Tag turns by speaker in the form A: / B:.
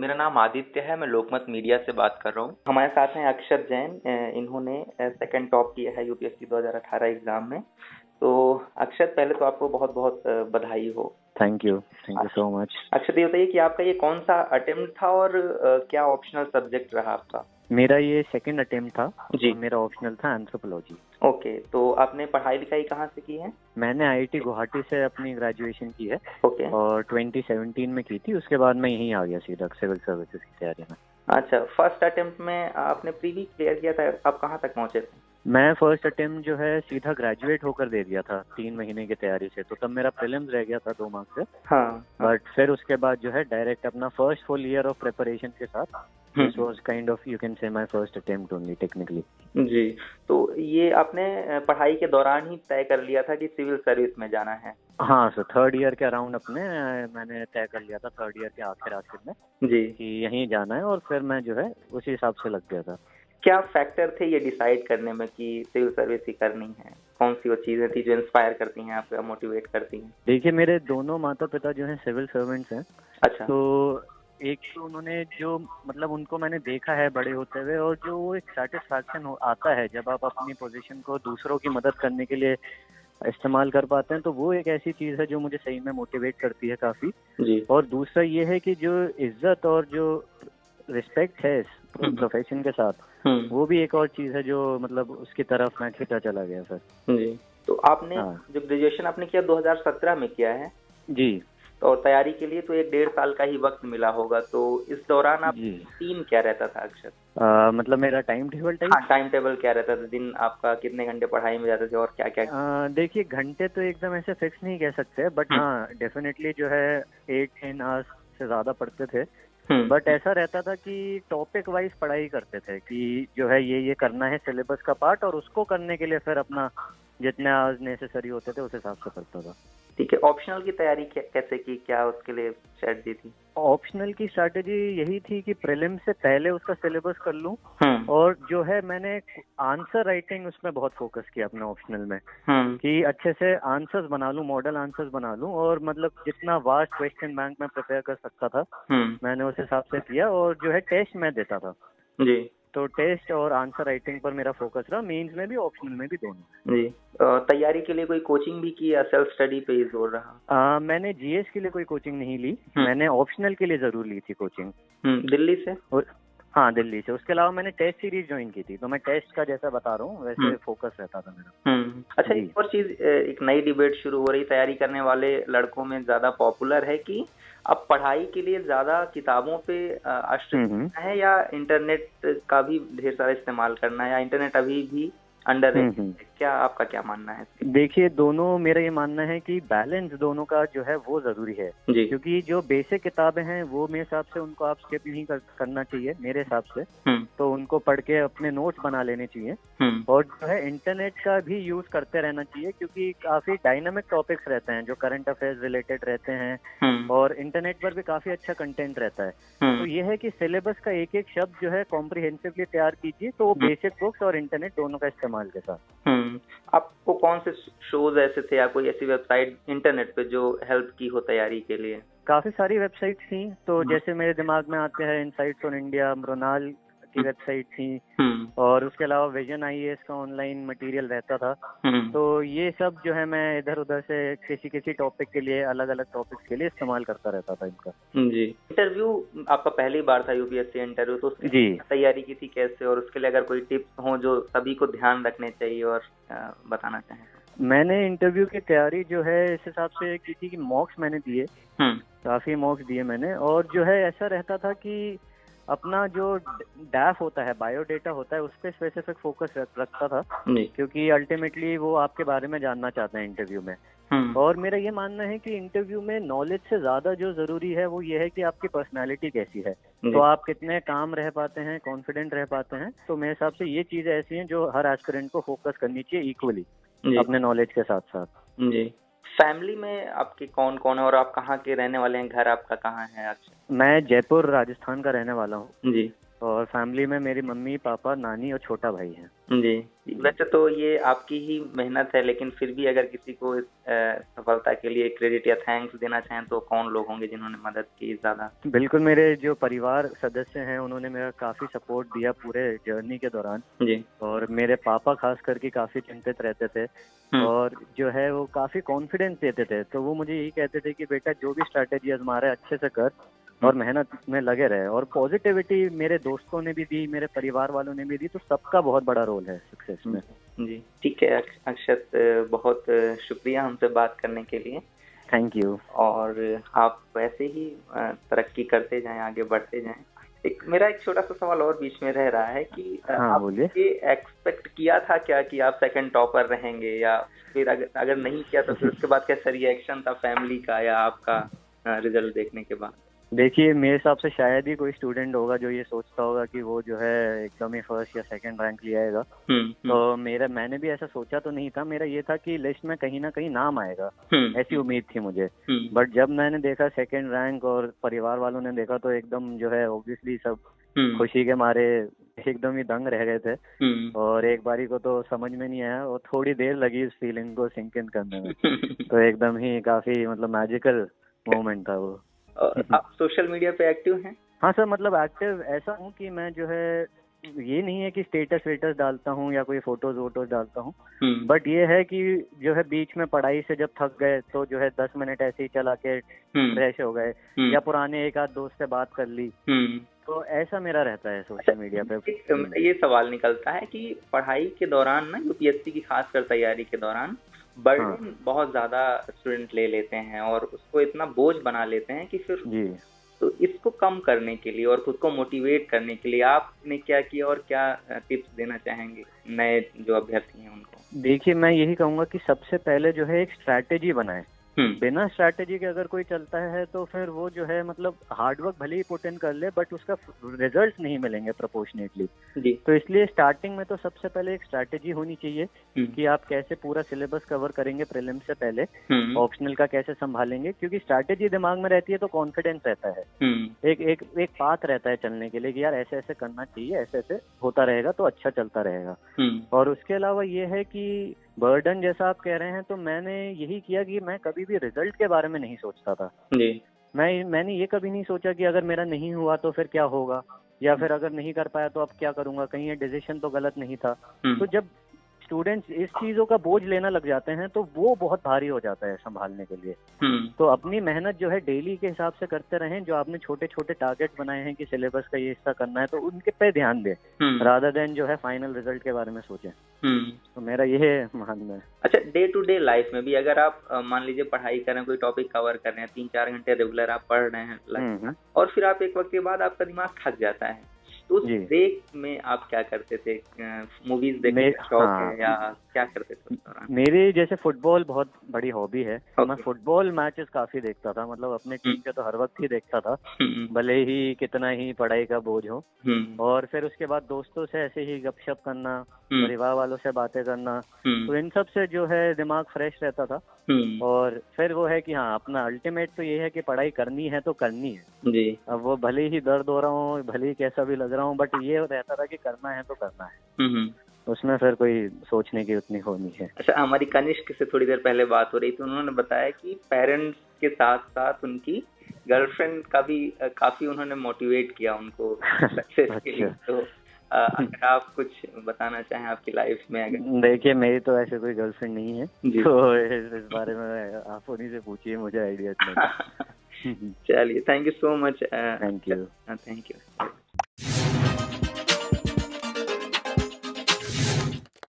A: मेरा नाम आदित्य है, मैं लोकमत मीडिया से बात कर रहा हूँ। हमारे साथ हैं अक्षत जैन। इन्होंने सेकंड टॉप किया है यूपीएससी 2018 एग्जाम में। तो अक्षत, पहले तो आपको बहुत बहुत बधाई हो।
B: Thank you so much.
A: Akshat, ये बताइए कि आपका ये कौन सा अटेम्प्ट था और क्या ऑप्शनल सब्जेक्ट रहा आपका?
B: मेरा ये सेकंड अटेम्प्ट था
A: जी।
B: और मेरा ऑप्शनल था एंथ्रोपोलॉजी।
A: ओके, तो आपने पढ़ाई लिखाई कहाँ से की है?
B: मैंने आईआईटी गुवाहाटी से अपनी ग्रेजुएशन की है।
A: ओके।
B: और 2017 में की थी, उसके बाद मैं यहीं आ गया सीधा सिविल सर्विसेज की तैयारी में।
A: अच्छा, फर्स्ट अटेम्प्ट में आपने प्रीवी क्लियर किया था, आप कहाँ तक पहुँचे थे?
B: मैं फर्स्ट अटेम्प्ट जो है सीधा ग्रेजुएट होकर दे दिया था 3 महीने की तैयारी से, तो तब मेरा प्रीलिम्स रह गया था 2 मार्क्स से।
A: हाँ।
B: बट फिर उसके बाद जो है डायरेक्ट अपना first full year of preparation के साथ this was kind of you can say my first attempt only technically.
A: जी, तो ये आपने पढ़ाई के दौरान ही तय कर लिया था कि सिविल सर्विस में जाना है?
B: हाँ सर, थर्ड ईयर के अराउंड अपने मैंने तय कर लिया था, थर्ड ईयर के आखिर में
A: जी
B: कि यहीं जाना है, और फिर मैं जो है उसी हिसाब से लग गया था।
A: क्या फैक्टर थे ये डिसाइड करने में कि सिविल सर्विस ही करनी है? कौन सी वो चीजें थी जो इंस्पायर करती हैं आपको, मोटिवेट करती हैं?
B: देखिए, मेरे दोनों माता पिता जो हैं सिविल सर्वेंट्स हैं।
A: अच्छा।
B: तो एक तो उन्होंने जो मतलब उनको मैंने देखा है बड़े होते हुए, और जो वो एक सेटिस्फैक्शन आता है जब आप अपनी पोजीशन को दूसरों की मदद करने के लिए इस्तेमाल कर पाते हैं, तो वो एक ऐसी चीज़ है जो मुझे सही में मोटिवेट करती है काफ़ी।
A: जी।
B: और दूसरा ये है कि जो इज्जत और जो रिस्पेक्ट है इस प्रोफेशन के साथ, वो भी एक और चीज़ है जो मतलब उसकी तरफ मैं खिंचा चला गया सर।
A: जी, तो आपने जो ग्रेजुएशन आपने किया 2017 में किया है जी, और तैयारी के लिए तो 1-1.5 साल का ही वक्त मिला होगा, तो इस दौरान आप रूटीन क्या रहता था अक्षर?
B: मतलब मेरा टाइम टेबल
A: टाइम टेबल क्या रहता था? दिन आपका कितने घंटे पढ़ाई में जाते थे और क्या क्या?
B: देखिए, घंटे तो एकदम ऐसे फिक्स नहीं कह सकते, बट हाँ डेफिनेटली जो है 8-10 आवर्स से ज्यादा पढ़ते थे। बट ऐसा रहता था कि टॉपिक वाइज पढ़ाई करते थे कि जो है ये करना है सिलेबस का पार्ट, और उसको करने के लिए फिर अपना जितने आवर्स नेसेसरी होते थे उस हिसाब से करता था।
A: ठीक है, ऑप्शनल की तैयारी कैसे की, क्या उसके लिए स्ट्रेटजी थी?
B: ऑप्शनल की स्ट्रैटेजी यही थी कि प्रीलिम से पहले उसका सिलेबस कर लूं, और जो है मैंने आंसर राइटिंग उसमें बहुत फोकस किया अपने ऑप्शनल में, कि अच्छे से आंसर्स बना लूं, मॉडल आंसर्स बना लूं, और मतलब जितना वास्ट क्वेश्चन बैंक में प्रिपेयर कर सकता था मैंने उस हिसाब से किया, और जो है टेस्ट मैं देता था
A: जी।
B: तो टेस्ट और आंसर राइटिंग पर मेरा फोकस रहा, मेंस में भी ऑप्शनल में भी, दोनों।
A: जी। तैयारी के लिए कोई कोचिंग भी की या सेल्फ स्टडी पे ही जोर रहा?
B: मैंने जीएस के लिए कोई कोचिंग नहीं ली, मैंने ऑप्शनल के लिए जरूर ली थी कोचिंग।
A: दिल्ली से?
B: हाँ, दिल्ली से। उसके अलावा मैंने टेस्ट सीरीज ज्वाइन की थी, तो मैं टेस्ट का जैसा बता रहा हूँ वैसे फोकस रहता था मेरा।
A: अच्छा, एक और चीज, एक नई डिबेट शुरू हो रही, तैयारी करने वाले लड़कों में ज्यादा पॉपुलर है कि अब पढ़ाई के लिए ज्यादा किताबों पे आश्रित है या इंटरनेट का भी ढेर सारा इस्तेमाल करना है, या इंटरनेट अभी भी अंडर है? क्या आपका क्या मानना है?
B: देखिए, दोनों, मेरा ये मानना है कि बैलेंस दोनों का जो है वो जरूरी है, क्योंकि जो बेसिक किताबें हैं वो मेरे हिसाब से उनको आप स्किप नहीं करना चाहिए मेरे हिसाब से, तो उनको पढ़ के अपने नोट्स बना लेने चाहिए, और जो है इंटरनेट का भी यूज करते रहना चाहिए, क्योंकि काफी डायनामिक टॉपिक्स रहते हैं जो करंट अफेयर्स रिलेटेड रहते हैं, और इंटरनेट पर भी काफी अच्छा कंटेंट रहता है। तो ये है कि सिलेबस का एक एक शब्द जो है कॉम्प्रिहेंसिवली तैयार कीजिए, तो बेसिक बुक्स और इंटरनेट दोनों का इस्तेमाल के साथ।
A: आपको कौन से शोज ऐसे थे या कोई ऐसी वेबसाइट इंटरनेट पे जो हेल्प की हो तैयारी के लिए?
B: काफी सारी वेबसाइट थी, तो जैसे मेरे दिमाग में आते हैं इनसाइट्स ऑन इंडिया, मृणाल की वेबसाइट थी, और उसके अलावा विजन आईएएस का ऑनलाइन मटेरियल रहता था। तो ये सब जो है मैं इधर उधर से किसी टॉपिक के लिए, अलग अलग टॉपिक्स के लिए इस्तेमाल करता रहता था इनका।
A: जी। इंटरव्यू आपका पहली बार था, यूपीएससी इंटरव्यू, तो उसकी तैयारी की थी कैसे, और उसके लिए अगर कोई टिप्स हो जो सभी को ध्यान रखने चाहिए और बताना चाहें?
B: मैंने इंटरव्यू की तैयारी जो है इस हिसाब से की थी कि मॉक्स मैंने दिए, काफी मॉक्स दिए मैंने, और जो है ऐसा रहता था कि अपना जो डैफ होता है, बायोडेटा होता है, उस पर स्पेसिफिक फोकस रखता था, क्योंकि अल्टीमेटली वो आपके बारे में जानना चाहते हैं इंटरव्यू में। और मेरा ये मानना है कि इंटरव्यू में नॉलेज से ज्यादा जो जरूरी है वो ये है कि आपकी पर्सनालिटी कैसी है, तो आप कितने काम रह पाते हैं, कॉन्फिडेंट रह पाते हैं। तो मेरे हिसाब से ये चीजें ऐसी हैं जो हर एस्पिरेंट को फोकस करनी चाहिए इक्वली अपने नॉलेज के साथ साथ।
A: जी। फैमिली में आपके कौन कौन है और आप कहाँ के रहने वाले हैं? घर आपका कहाँ है?
B: मैं जयपुर राजस्थान का रहने वाला हूँ।
A: जी।
B: और फैमिली में मेरी मम्मी पापा नानी और छोटा भाई है।
A: जी, वैसे तो ये आपकी ही मेहनत है, लेकिन फिर भी अगर किसी को इस सफलता के लिए क्रेडिट या थैंक्स देना चाहें तो कौन लोग होंगे जिन्होंने मदद की ज़्यादा?
B: बिल्कुल, मेरे जो परिवार सदस्य हैं उन्होंने मेरा काफ़ी सपोर्ट दिया पूरे जर्नी के दौरान।
A: जी।
B: और मेरे पापा खास करके काफ़ी चिंतित रहते थे और जो है वो काफ़ी कॉन्फिडेंस देते थे। तो वो मुझे यही कहते थे कि बेटा जो भी स्ट्रैटेजी आज़मा रहा है अच्छे से कर और मेहनत में लगे रहे। और पॉजिटिविटी मेरे दोस्तों ने भी दी, मेरे परिवार वालों ने भी दी, तो सबका बहुत बड़ा रोल है सक्सेस में।
A: जी, ठीक है अक्षत, बहुत शुक्रिया हमसे बात करने के लिए।
B: Thank you.
A: और आप वैसे ही तरक्की करते जाएं, आगे बढ़ते जाएं। मेरा एक छोटा सा सवाल और बीच में रह रहा है कि आपने एक्सपेक्ट किया था क्या कि आप सेकंड टॉपर रहेंगे, या फिर अगर नहीं किया तो फिर उसके बाद कैसा रिएक्शन था फैमिली का या आपका रिजल्ट देखने के बाद?
B: देखिए, मेरे हिसाब से शायद ही कोई स्टूडेंट होगा जो ये सोचता होगा कि वो जो है एकदम ही फर्स्ट या सेकंड रैंक ले आएगा। तो मैंने भी ऐसा सोचा तो नहीं था। मेरा ये था कि लिस्ट में कहीं ना कहीं नाम आएगा, ऐसी उम्मीद थी मुझे। बट जब मैंने देखा सेकंड रैंक और परिवार वालों ने देखा तो एकदम जो है ऑब्वियसली सब खुशी के मारे एकदम ही दंग रह गए थे। और एक बारी को तो समझ में नहीं आया और थोड़ी देर लगी इस फीलिंग को सिंक इन करने में। तो एकदम ही काफी मतलब मैजिकल मोमेंट था वो।
A: आप सोशल मीडिया पे एक्टिव हैं?
B: हाँ सर, मतलब एक्टिव ऐसा हूँ कि मैं जो है ये नहीं है कि स्टेटस वेटस डालता हूँ या कोई फोटोज वोटोज डालता हूँ। बट ये है कि जो है बीच में पढ़ाई से जब थक गए तो जो है 10 मिनट ऐसे ही चला के फ्रेश हो गए या पुराने एक आध दोस्त से बात कर ली। तो ऐसा मेरा रहता है सोशल मीडिया पे।
A: ये सवाल निकलता है कि पढ़ाई के दौरान ना, यूपीएससी की खासकर तैयारी के दौरान बर्डन बहुत ज्यादा स्टूडेंट ले लेते हैं और उसको इतना बोझ बना लेते हैं कि फिर तो इसको कम करने के लिए और खुद को मोटिवेट करने के लिए आपने क्या किया और क्या टिप्स देना चाहेंगे नए जो अभ्यर्थी हैं उनको?
B: देखिए, मैं यही कहूँगा कि सबसे पहले जो है एक स्ट्रैटेजी बनाए। बिना स्ट्रैटेजी के अगर कोई चलता है तो फिर वो जो है मतलब हार्डवर्क भले ही पुट इन कर ले बट उसका रिजल्ट नहीं मिलेंगे प्रोपोर्शनेटली। तो इसलिए स्टार्टिंग में तो सबसे पहले एक स्ट्रैटेजी होनी चाहिए कि आप कैसे पूरा सिलेबस कवर करेंगे प्रीलिम से पहले, ऑप्शनल का कैसे संभालेंगे। क्योंकि स्ट्रैटेजी दिमाग में रहती है तो कॉन्फिडेंस रहता है, एक पाथ रहता है चलने के लिए कि यार ऐसे ऐसे करना चाहिए, ऐसे ऐसे होता रहेगा तो अच्छा चलता रहेगा। और उसके अलावा ये है कि बर्डन जैसा आप कह रहे हैं तो मैंने यही किया कि मैं कभी भी रिजल्ट के बारे में नहीं सोचता था। मैंने ये कभी नहीं सोचा कि अगर मेरा नहीं हुआ तो फिर क्या होगा, या फिर अगर नहीं कर पाया तो अब क्या करूंगा, कहीं ये डिसीजन तो गलत नहीं था। तो जब स्टूडेंट्स इस चीजों का बोझ लेना लग जाते हैं तो वो बहुत भारी हो जाता है संभालने के लिए। तो अपनी मेहनत जो है डेली के हिसाब से करते रहें। जो आपने छोटे छोटे टारगेट बनाए हैं कि सिलेबस का ये हिस्सा करना है तो उनके पे ध्यान दें रादर देन जो है फाइनल रिजल्ट के बारे में सोचें। तो मेरा ये मानना है।
A: अच्छा, डे टू डे लाइफ में भी अगर आप मान लीजिए पढ़ाई कर रहे हैं, कोई टॉपिक कवर कर रहे हैं, 3-4 घंटे रेगुलर आप पढ़ रहे हैं और फिर आप एक वक्त के बाद आपका दिमाग थक जाता है, तो उस ब्रेक में आप क्या करते थे? मूवीज देखने का शौक है या क्या करते थे उस दौरान?
B: मेरी जैसे फुटबॉल बहुत बड़ी हॉबी है। मैं फुटबॉल मैचेस काफी देखता था, मतलब अपने टीम के तो हर वक्त ही देखता था भले ही कितना ही पढ़ाई का बोझ हो। और फिर उसके बाद दोस्तों से ऐसे ही गपशप करना, परिवार वालों से बातें करना, तो इन सब से जो है दिमाग फ्रेश रहता था। और फिर वो है कि हाँ, अपना अल्टीमेट तो ये है कि पढ़ाई करनी है तो करनी है जी। अब वो भले ही दर्द हो रहा हो, भले ही कैसा भी लग रहा हो, बट ये रहता था कि करना है तो करना है। उसमें फिर कोई सोचने की उतनी हो नहीं है।
A: अच्छा, हमारी कनिष्क से थोड़ी देर पहले बात हो रही थी, उन्होंने बताया कि पेरेंट्स के साथ साथ उनकी गर्लफ्रेंड का भी काफी उन्होंने मोटिवेट किया उनको सक्सेस के लिए। तो अगर आप कुछ बताना चाहें आपकी लाइफ में? अगर
B: देखिए, मेरी तो ऐसे कोई गर्लफ्रेंड नहीं है तो इस बारे में आप उन्हीं से पूछिए, मुझे आइडिया नहीं।
A: चलिए, thank you so much.
B: Thank you.
A: Thank you.